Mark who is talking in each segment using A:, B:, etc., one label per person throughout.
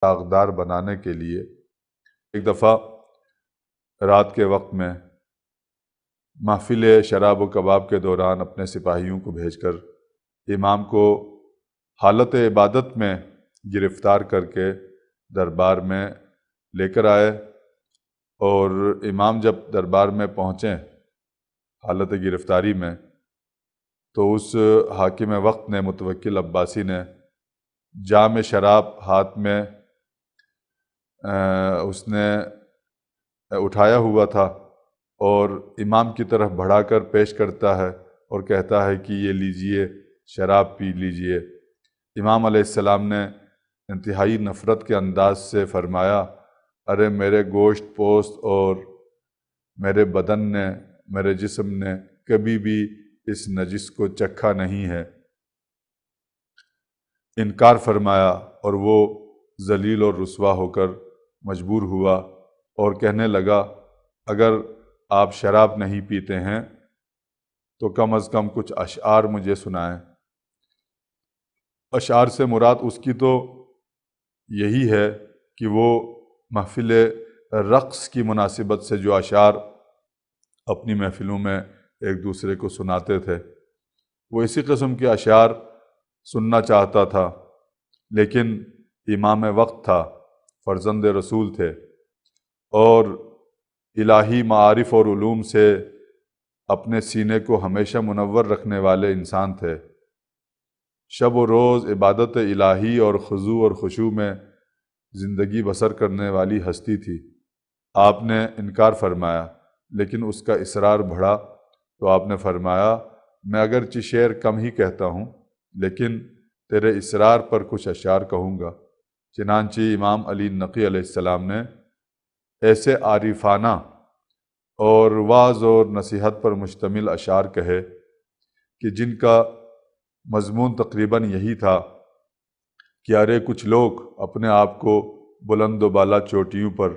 A: داغدار بنانے کے لیے ایک دفعہ رات کے وقت میں محفل شراب و کباب کے دوران اپنے سپاہیوں کو بھیج کر امام کو حالت عبادت میں گرفتار کر کے دربار میں لے کر آئے، اور امام جب دربار میں پہنچے حالت گرفتاری میں، تو اس حاکم وقت نے متوکل عباسی نے جام شراب ہاتھ میں اس نے اٹھایا ہوا تھا اور امام کی طرف بڑھا کر پیش کرتا ہے اور کہتا ہے کہ یہ لیجئے، شراب پی لیجئے۔ امام علیہ السلام نے انتہائی نفرت کے انداز سے فرمایا، ارے میرے گوشت پوست اور میرے بدن نے، میرے جسم نے کبھی بھی اس نجس کو چکھا نہیں ہے۔ انکار فرمایا اور وہ ذلیل اور رسوا ہو کر مجبور ہوا اور کہنے لگا، اگر آپ شراب نہیں پیتے ہیں تو کم از کم کچھ اشعار مجھے سنائیں۔ اشعار سے مراد اس کی تو یہی ہے کہ وہ محفل رقص کی مناسبت سے جو اشعار اپنی محفلوں میں ایک دوسرے کو سناتے تھے، وہ اسی قسم کے اشعار سننا چاہتا تھا، لیکن امام وقت تھا، فرزند رسول تھے، اور الہی معارف اور علوم سے اپنے سینے کو ہمیشہ منور رکھنے والے انسان تھے، شب و روز عبادت الہی اور خضوع اور خشوع میں زندگی بسر کرنے والی ہستی تھی۔ آپ نے انکار فرمایا، لیکن اس کا اصرار بڑھا تو آپ نے فرمایا، میں اگرچہ شعر کم ہی کہتا ہوں لیکن تیرے اصرار پر کچھ اشعار کہوں گا۔ چنانچہ امام علی نقی علیہ السلام نے ایسے عارفانہ اور وعظ اور نصیحت پر مشتمل اشعار کہے کہ جن کا مضمون تقریباً یہی تھا کہ ارے کچھ لوگ اپنے آپ کو بلند و بالا چوٹیوں پر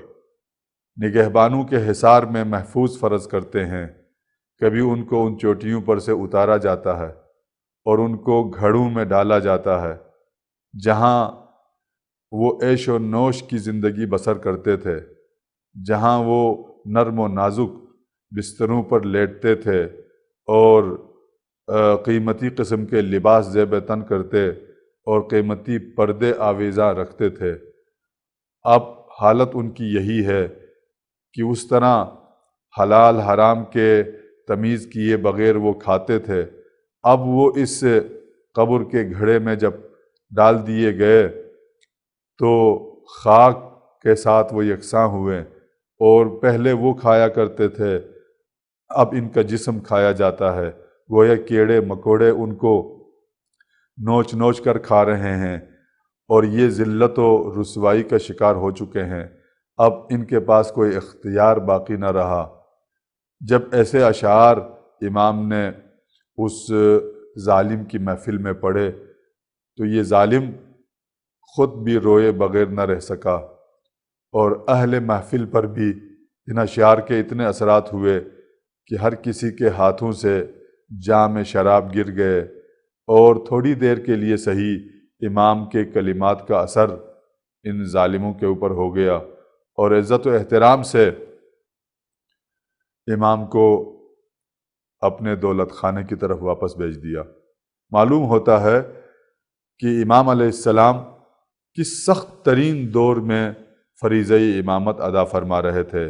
A: نگہبانوں کے حصار میں محفوظ فرض کرتے ہیں، کبھی ان کو ان چوٹیوں پر سے اتارا جاتا ہے اور ان کو گھڑوں میں ڈالا جاتا ہے جہاں وہ عیش و نوش کی زندگی بسر کرتے تھے، جہاں وہ نرم و نازک بستروں پر لیٹتے تھے اور قیمتی قسم کے لباس زیب تن کرتے اور قیمتی پردے آویزاں رکھتے تھے۔ اب حالت ان کی یہی ہے کہ اس طرح حلال حرام کے تمیز کیے بغیر وہ کھاتے تھے، اب وہ اس قبر کے گھڑے میں جب ڈال دیے گئے تو خاک کے ساتھ وہ یکساں ہوئے، اور پہلے وہ کھایا کرتے تھے، اب ان کا جسم کھایا جاتا ہے، گویا کیڑے مکوڑے ان کو نوچ نوچ کر کھا رہے ہیں، اور یہ ذلت و رسوائی کا شکار ہو چکے ہیں، اب ان کے پاس کوئی اختیار باقی نہ رہا۔ جب ایسے اشعار امام نے اس ظالم کی محفل میں پڑھے تو یہ ظالم خود بھی روئے بغیر نہ رہ سکا، اور اہل محفل پر بھی ان اشعار کے اتنے اثرات ہوئے کہ ہر کسی کے ہاتھوں سے جام شراب گر گئے، اور تھوڑی دیر کے لیے صحیح امام کے کلمات کا اثر ان ظالموں کے اوپر ہو گیا، اور عزت و احترام سے امام کو اپنے دولت خانے کی طرف واپس بھیج دیا۔ معلوم ہوتا ہے کہ امام علیہ السلام کس سخت ترین دور میں فریضہ امامت ادا فرما رہے تھے،